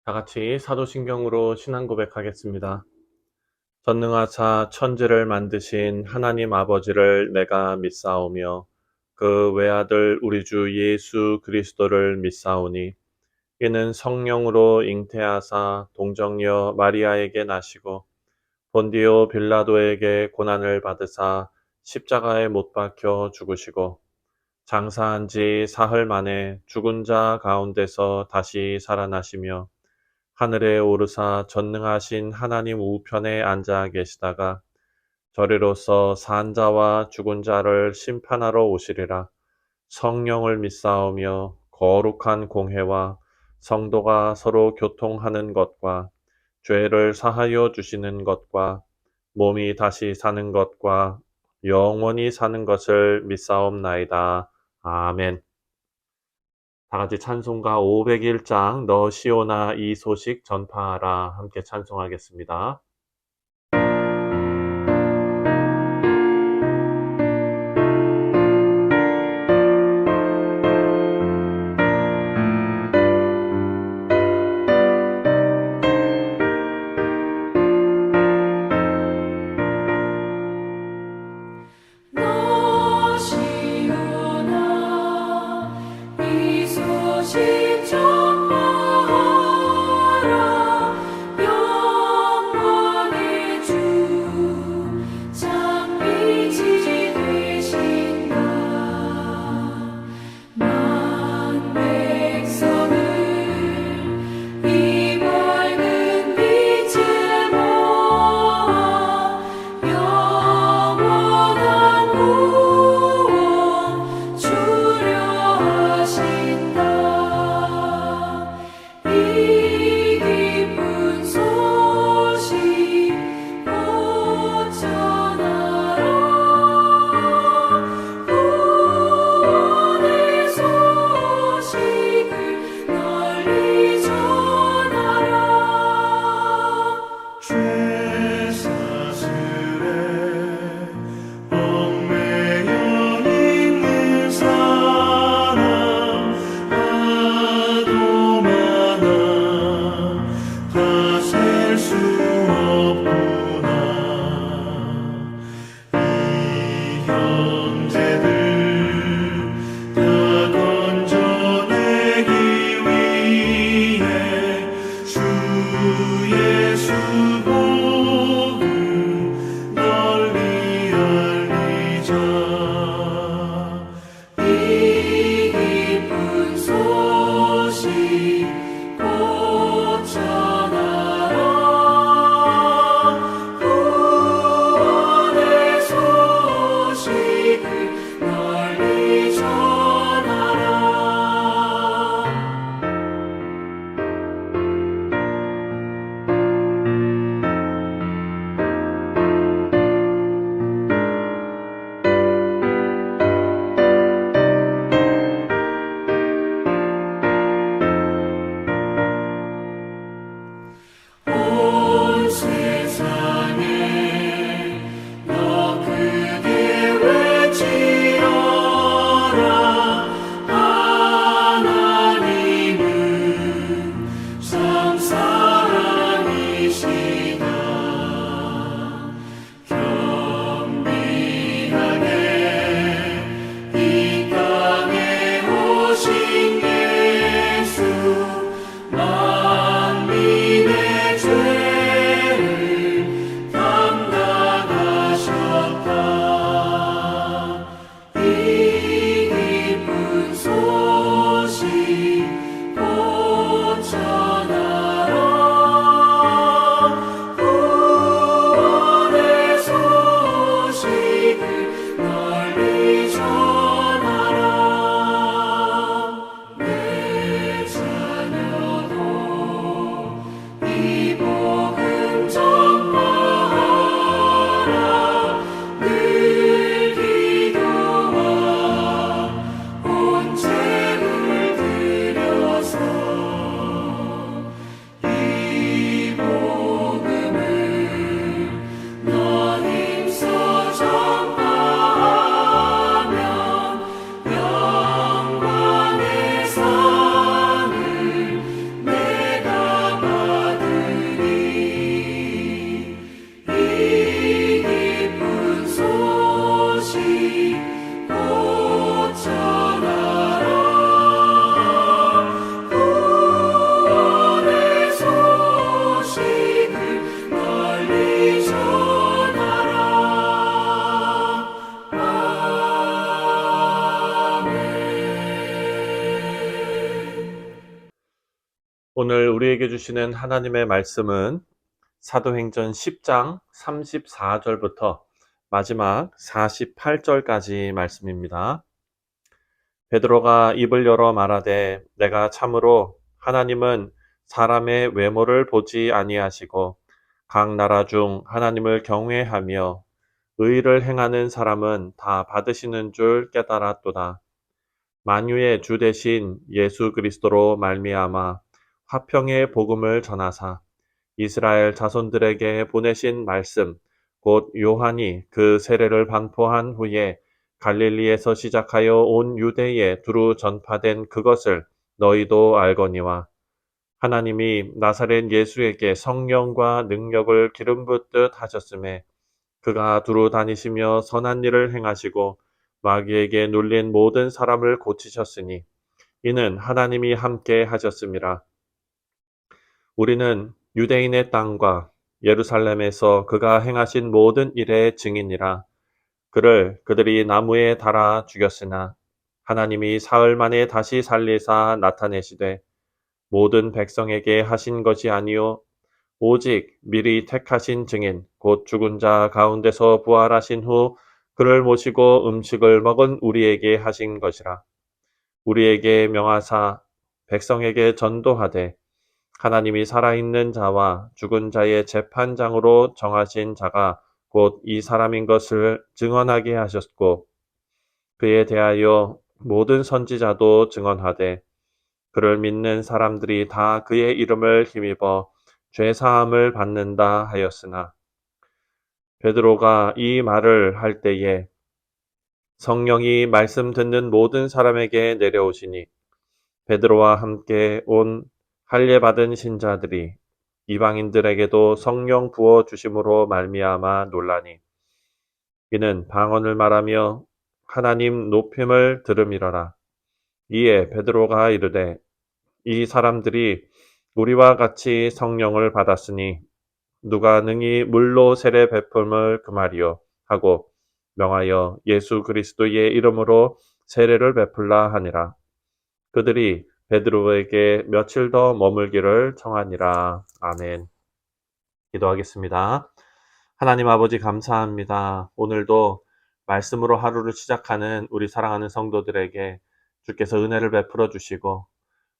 다 같이 사도신경으로 신앙 고백하겠습니다. 전능하사 천지를 만드신 하나님 아버지를 내가 믿사오며 그 외아들 우리 주 예수 그리스도를 믿사오니 이는 성령으로 잉태하사 동정녀 마리아에게 나시고 본디오 빌라도에게 고난을 받으사 십자가에 못 박혀 죽으시고 장사한 지 사흘 만에 죽은 자 가운데서 다시 살아나시며 하늘에 오르사 전능하신 하나님 우편에 앉아 계시다가 저리로서 산 자와 죽은 자를 심판하러 오시리라. 성령을 믿사오며 거룩한 공회와 성도가 서로 교통하는 것과 죄를 사하여 주시는 것과 몸이 다시 사는 것과 영원히 사는 것을 믿사옵나이다. 아멘. 다 같이 찬송가 501장 너 시오나 이 소식 전파하라 함께 찬송하겠습니다. 너시오나 이 소식 전파하라 영원의 주 창빛이 되신다 만 백성을 이 밝은 빛에 모아 영원한 구원 주려 하신다 오늘 우리에게 주시는 하나님의 말씀은 사도행전 10장 34절부터 마지막 48절까지 말씀입니다. 베드로가 입을 열어 말하되 내가 참으로 하나님은 사람의 외모를 보지 아니하시고 각 나라 중 하나님을 경외하며 의를 행하는 사람은 다 받으시는 줄 깨달았도다. 만유의 주 대신 예수 그리스도로 말미암아 화평의 복음을 전하사 이스라엘 자손들에게 보내신 말씀, 곧 요한이 그 세례를 반포한 후에 갈릴리에서 시작하여 온 유대에 두루 전파된 그것을 너희도 알거니와 하나님이 나사렛 예수에게 성령과 능력을 기름 붓듯 하셨음에 그가 두루 다니시며 선한 일을 행하시고 마귀에게 눌린 모든 사람을 고치셨으니 이는 하나님이 함께 하셨음이라. 우리는 유대인의 땅과 예루살렘에서 그가 행하신 모든 일의 증인이라. 그를 그들이 나무에 달아 죽였으나 하나님이 사흘 만에 다시 살리사 나타내시되 모든 백성에게 하신 것이 아니요 오직 미리 택하신 증인 곧 죽은 자 가운데서 부활하신 후 그를 모시고 음식을 먹은 우리에게 하신 것이라. 우리에게 명하사 백성에게 전도하되 하나님이 살아있는 자와 죽은 자의 재판장으로 정하신 자가 곧 이 사람인 것을 증언하게 하셨고 그에 대하여 모든 선지자도 증언하되 그를 믿는 사람들이 다 그의 이름을 힘입어 죄 사함을 받는다 하였으나 베드로가 이 말을 할 때에 성령이 말씀 듣는 모든 사람에게 내려오시니 베드로와 함께 온 할례 받은 신자들이 이방인들에게도 성령 부어 주심으로 말미암아 놀라니 이는 방언을 말하며 하나님 높임을 들음이러라. 이에 베드로가 이르되 이 사람들이 우리와 같이 성령을 받았으니 누가 능히 물로 세례 베품을 금하리요 하고 명하여 예수 그리스도의 이름으로 세례를 베풀라 하니라. 그들이 베드로에게 며칠 더 머물기를 청하니라. 아멘. 기도하겠습니다. 하나님 아버지 감사합니다. 오늘도 말씀으로 하루를 시작하는 우리 사랑하는 성도들에게 주께서 은혜를 베풀어 주시고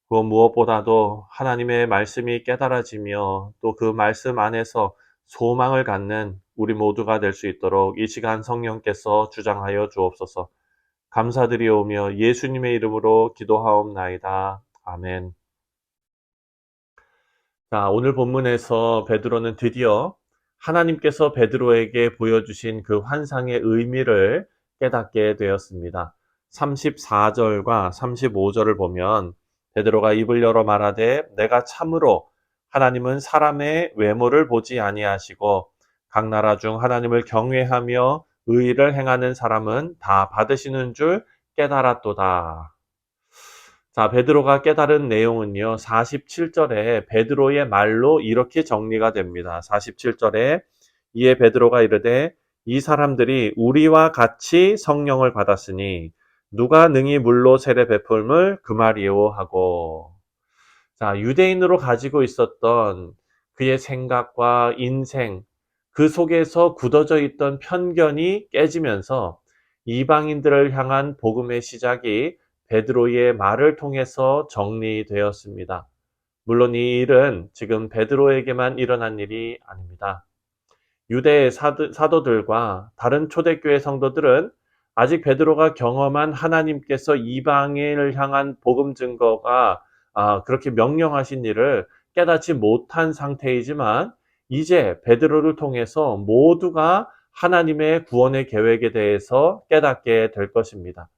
그 무엇보다도 하나님의 말씀이 깨달아지며 또 그 말씀 안에서 소망을 갖는 우리 모두가 될 수 있도록 이 시간 성령께서 주장하여 주옵소서. 감사드리오며 예수님의 이름으로 기도하옵나이다. 아멘. 자, 오늘 본문에서 베드로는 드디어 하나님께서 베드로에게 보여주신 그 환상의 의미를 깨닫게 되었습니다. 34절과 35절을 보면 베드로가 입을 열어 말하되 내가 참으로 하나님은 사람의 외모를 보지 아니하시고 각 나라 중 하나님을 경외하며 의를 행하는 사람은 다 받으시는 줄 깨달았도다. 자, 베드로가 깨달은 내용은요, 47절에 베드로의 말로 이렇게 정리가 됩니다. 47절에 이에 베드로가 이르되 이 사람들이 우리와 같이 성령을 받았으니 누가 능히 물로 세례 베풀물 금하리요 하고. 자, 유대인으로 가지고 있었던 그의 생각과 인생, 그 속에서 굳어져 있던 편견이 깨지면서 이방인들을 향한 복음의 시작이 베드로의 말을 통해서 정리되었습니다. 물론 이 일은 지금 베드로에게만 일어난 일이 아닙니다. 유대 사도들과 다른 초대교회 성도들은 아직 베드로가 경험한 하나님께서 이방인을 향한 복음 증거가 그렇게 명령하신 일을 깨닫지 못한 상태이지만 이제 베드로를 통해서 모두가 하나님의 구원의 계획에 대해서 깨닫게 될 것입니다.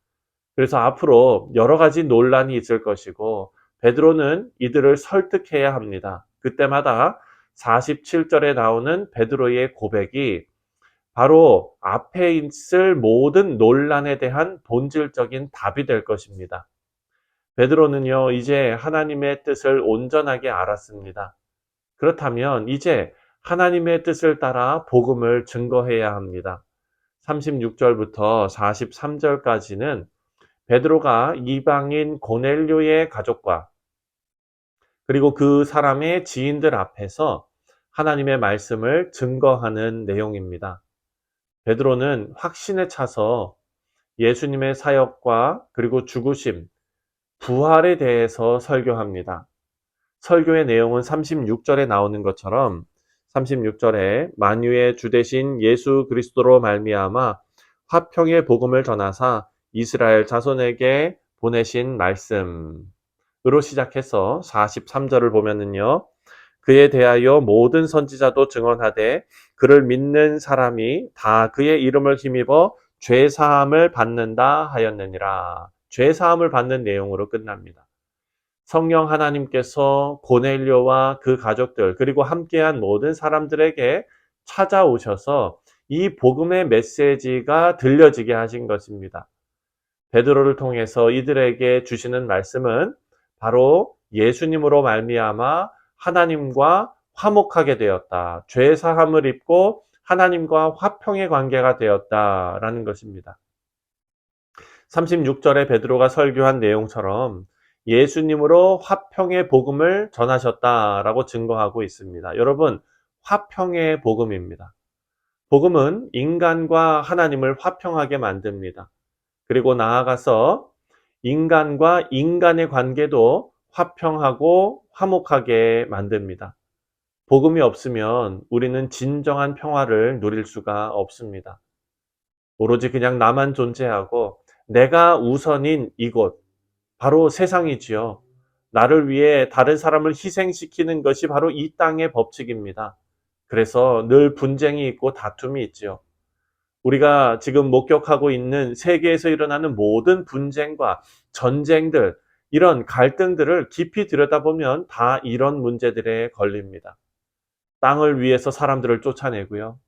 그래서 앞으로 여러 가지 논란이 있을 것이고 베드로는 이들을 설득해야 합니다. 그때마다 47절에 나오는 베드로의 고백이 바로 앞에 있을 모든 논란에 대한 본질적인 답이 될 것입니다. 베드로는요, 이제 하나님의 뜻을 온전하게 알았습니다. 그렇다면 이제 하나님의 뜻을 따라 복음을 증거해야 합니다. 36절부터 43절까지는 베드로가 이방인 고넬료의 가족과 그리고 그 사람의 지인들 앞에서 하나님의 말씀을 증거하는 내용입니다. 베드로는 확신에 차서 예수님의 사역과 그리고 죽으심, 부활에 대해서 설교합니다. 설교의 내용은 36절에 나오는 것처럼 36절에 만유의 주 되신 예수 그리스도로 말미암아 화평의 복음을 전하사 이스라엘 자손에게 보내신 말씀으로 시작해서 43절을 보면은요. 그에 대하여 모든 선지자도 증언하되 그를 믿는 사람이 다 그의 이름을 힘입어 죄 사함을 받는다 하였느니라. 죄 사함을 받는 내용으로 끝납니다. 성령 하나님께서 고넬료와 그 가족들 그리고 함께한 모든 사람들에게 찾아오셔서 이 복음의 메시지가 들려지게 하신 것입니다. 베드로를 통해서 이들에게 주시는 말씀은 바로 예수님으로 말미암아 하나님과 화목하게 되었다. 죄 사함을 입고 하나님과 화평의 관계가 되었다라는 것입니다. 36절에 베드로가 설교한 내용처럼 예수님으로 화평의 복음을 전하셨다라고 증거하고 있습니다. 여러분, 화평의 복음입니다. 복음은 인간과 하나님을 화평하게 만듭니다. 그리고 나아가서 인간과 인간의 관계도 화평하고 화목하게 만듭니다. 복음이 없으면 우리는 진정한 평화를 누릴 수가 없습니다. 오로지 그냥 나만 존재하고 내가 우선인 이곳, 바로 세상이지요. 나를 위해 다른 사람을 희생시키는 것이 바로 이 땅의 법칙입니다. 그래서 늘 분쟁이 있고 다툼이 있지요. 우리가 지금 목격하고 있는 세계에서 일어나는 모든 분쟁과 전쟁들, 이런 갈등들을 깊이 들여다보면 다 이런 문제들에 걸립니다. 땅을 위해서 사람들을 쫓아내고요.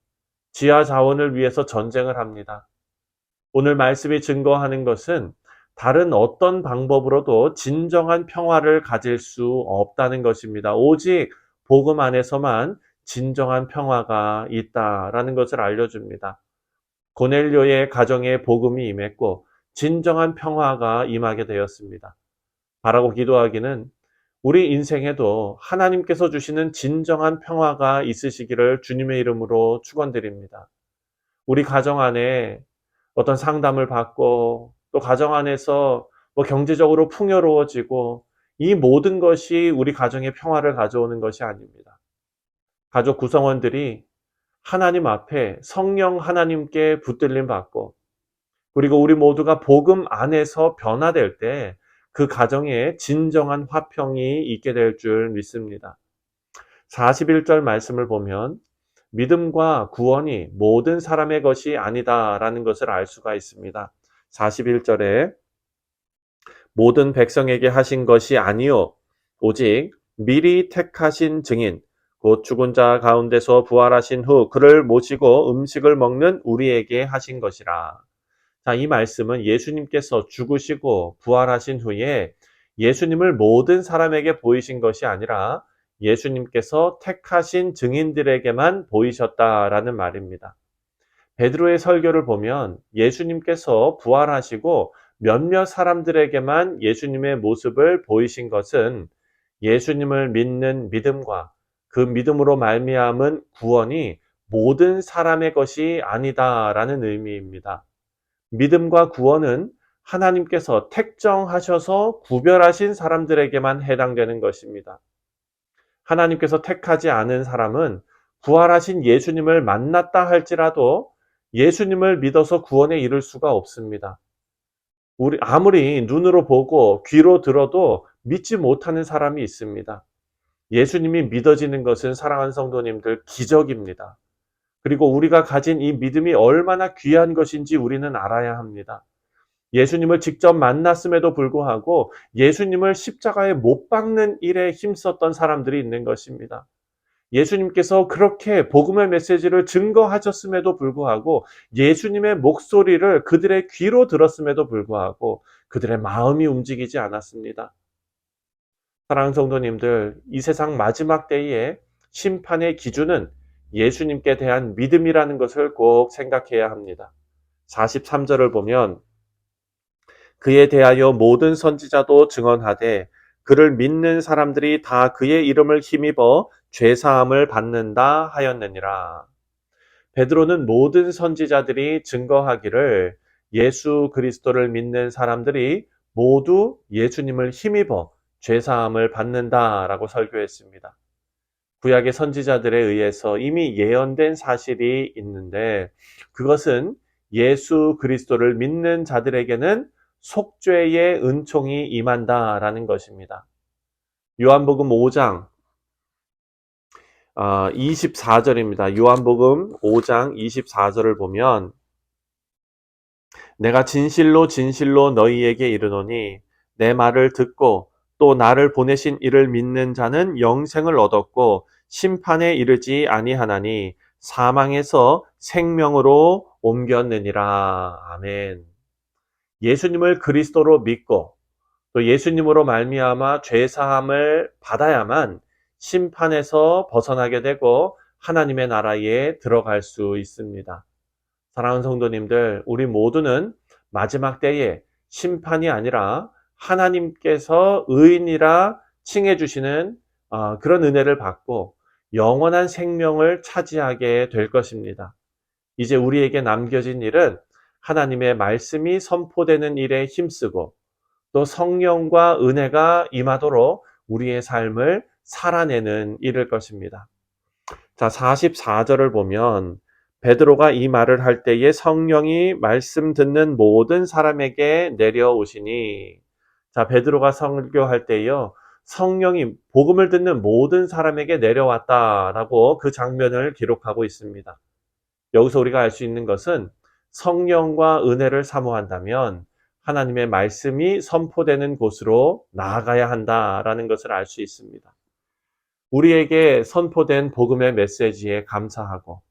지하 자원을 위해서 전쟁을 합니다. 오늘 말씀이 증거하는 것은 다른 어떤 방법으로도 진정한 평화를 가질 수 없다는 것입니다. 오직 복음 안에서만 진정한 평화가 있다라는 것을 알려줍니다. 고넬료의 가정에 복음이 임했고 진정한 평화가 임하게 되었습니다. 바라고 기도하기는 우리 인생에도 하나님께서 주시는 진정한 평화가 있으시기를 주님의 이름으로 축원드립니다. 우리 가정 안에 어떤 상담을 받고 또 가정 안에서 경제적으로 풍요로워지고 이 모든 것이 우리 가정의 평화를 가져오는 것이 아닙니다. 가족 구성원들이 하나님 앞에 성령 하나님께 붙들림 받고 그리고 우리 모두가 복음 안에서 변화될 때 그 가정에 진정한 화평이 있게 될 줄 믿습니다. 41절 말씀을 보면 믿음과 구원이 모든 사람의 것이 아니다라는 것을 알 수가 있습니다. 41절에 모든 백성에게 하신 것이 아니요 오직 미리 택하신 증인 곧 죽은 자 가운데서 부활하신 후 그를 모시고 음식을 먹는 우리에게 하신 것이라. 자, 이 말씀은 예수님께서 죽으시고 부활하신 후에 예수님을 모든 사람에게 보이신 것이 아니라 예수님께서 택하신 증인들에게만 보이셨다라는 말입니다. 베드로의 설교를 보면 예수님께서 부활하시고 몇몇 사람들에게만 예수님의 모습을 보이신 것은 예수님을 믿는 믿음과 그 믿음으로 말미암은 구원이 모든 사람의 것이 아니다라는 의미입니다. 믿음과 구원은 하나님께서 택정하셔서 구별하신 사람들에게만 해당되는 것입니다. 하나님께서 택하지 않은 사람은 부활하신 예수님을 만났다 할지라도 예수님을 믿어서 구원에 이를 수가 없습니다. 우리 아무리 눈으로 보고 귀로 들어도 믿지 못하는 사람이 있습니다. 예수님이 믿어지는 것은 사랑하는 성도님들 기적입니다. 그리고 우리가 가진 이 믿음이 얼마나 귀한 것인지 우리는 알아야 합니다. 예수님을 직접 만났음에도 불구하고 예수님을 십자가에 못 박는 일에 힘썼던 사람들이 있는 것입니다. 예수님께서 그렇게 복음의 메시지를 증거하셨음에도 불구하고 예수님의 목소리를 그들의 귀로 들었음에도 불구하고 그들의 마음이 움직이지 않았습니다. 사랑하는 성도님들, 이 세상 마지막 때에 심판의 기준은 예수님께 대한 믿음이라는 것을 꼭 생각해야 합니다. 43절을 보면 그에 대하여 모든 선지자도 증언하되 그를 믿는 사람들이 다 그의 이름을 힘입어 죄사함을 받는다 하였느니라. 베드로는 모든 선지자들이 증거하기를 예수 그리스도를 믿는 사람들이 모두 예수님을 힘입어 죄사함을 받는다라고 설교했습니다. 구약의 선지자들에 의해서 이미 예언된 사실이 있는데 그것은 예수 그리스도를 믿는 자들에게는 속죄의 은총이 임한다라는 것입니다. 요한복음 5장 24절입니다. 요한복음 5장 24절을 보면 내가 진실로 진실로 너희에게 이르노니 내 말을 듣고 또 나를 보내신 이를 믿는 자는 영생을 얻었고 심판에 이르지 아니하나니 사망에서 생명으로 옮겼느니라. 아멘. 예수님을 그리스도로 믿고 또 예수님으로 말미암아 죄 사함을 받아야만 심판에서 벗어나게 되고 하나님의 나라에 들어갈 수 있습니다. 사랑하는 성도님들, 우리 모두는 마지막 때에 심판이 아니라 하나님께서 의인이라 칭해 주시는 그런 은혜를 받고 영원한 생명을 차지하게 될 것입니다. 이제 우리에게 남겨진 일은 하나님의 말씀이 선포되는 일에 힘쓰고 또 성령과 은혜가 임하도록 우리의 삶을 살아내는 일일 것입니다. 자, 44절을 보면 베드로가 이 말을 할 때에 성령이 말씀 듣는 모든 사람에게 내려오시니, 자, 베드로가 설교할 때에요, 성령이 복음을 듣는 모든 사람에게 내려왔다라고 그 장면을 기록하고 있습니다. 여기서 우리가 알 수 있는 것은 성령과 은혜를 사모한다면 하나님의 말씀이 선포되는 곳으로 나아가야 한다라는 것을 알 수 있습니다. 우리에게 선포된 복음의 메시지에 감사하고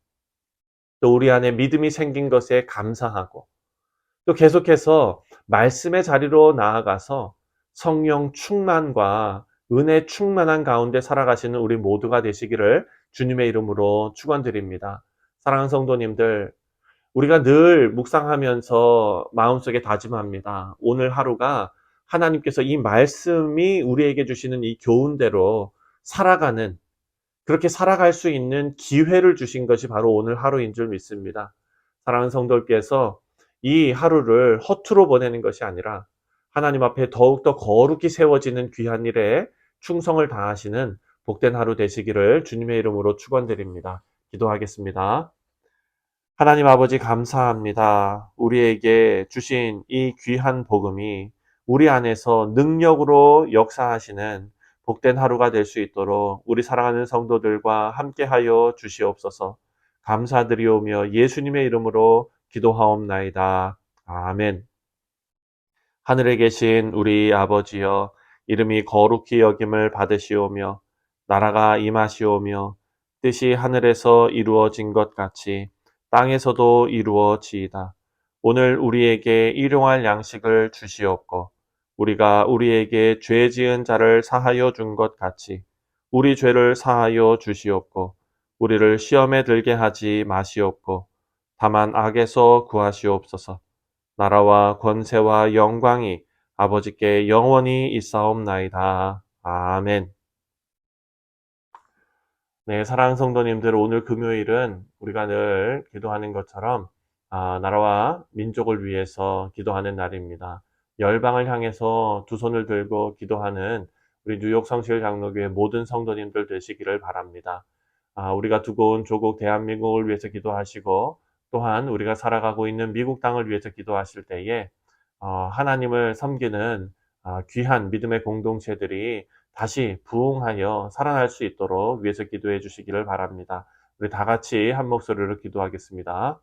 또 우리 안에 믿음이 생긴 것에 감사하고 또 계속해서 말씀의 자리로 나아가서 성령 충만과 은혜 충만한 가운데 살아가시는 우리 모두가 되시기를 주님의 이름으로 축원드립니다. 사랑하는 성도님들, 우리가 늘 묵상하면서 마음속에 다짐합니다. 오늘 하루가 하나님께서 이 말씀이 우리에게 주시는 이 교훈대로 살아가는, 그렇게 살아갈 수 있는 기회를 주신 것이 바로 오늘 하루인 줄 믿습니다. 사랑하는 성도께서 이 하루를 허투루 보내는 것이 아니라 하나님 앞에 더욱더 거룩히 세워지는 귀한 일에 충성을 다하시는 복된 하루 되시기를 주님의 이름으로 축원드립니다. 기도하겠습니다. 하나님 아버지 감사합니다. 우리에게 주신 이 귀한 복음이 우리 안에서 능력으로 역사하시는 복된 하루가 될 수 있도록 우리 사랑하는 성도들과 함께하여 주시옵소서. 감사드리오며 예수님의 이름으로 기도하옵나이다. 아멘. 하늘에 계신 우리 아버지여, 이름이 거룩히 여김을 받으시오며 나라가 임하시오며 뜻이 하늘에서 이루어진 것 같이 땅에서도 이루어지이다. 오늘 우리에게 일용할 양식을 주시옵고 우리가 우리에게 죄 지은 자를 사하여 준 것 같이 우리 죄를 사하여 주시옵고 우리를 시험에 들게 하지 마시옵고 다만 악에서 구하시옵소서. 나라와 권세와 영광이 아버지께 영원히 있사옵나이다. 아멘. 네, 사랑하는 성도님들, 오늘 금요일은 우리가 늘 기도하는 것처럼 나라와 민족을 위해서 기도하는 날입니다. 열방을 향해서 두 손을 들고 기도하는 우리 뉴욕 성실 장로교회 모든 성도님들 되시기를 바랍니다. 우리가 두고 온 조국 대한민국을 위해서 기도하시고 또한 우리가 살아가고 있는 미국 땅을 위해서 기도하실 때에 하나님을 섬기는 귀한 믿음의 공동체들이 다시 부흥하여 살아날 수 있도록 위해서 기도해 주시기를 바랍니다. 우리 다 같이 한 목소리로 기도하겠습니다.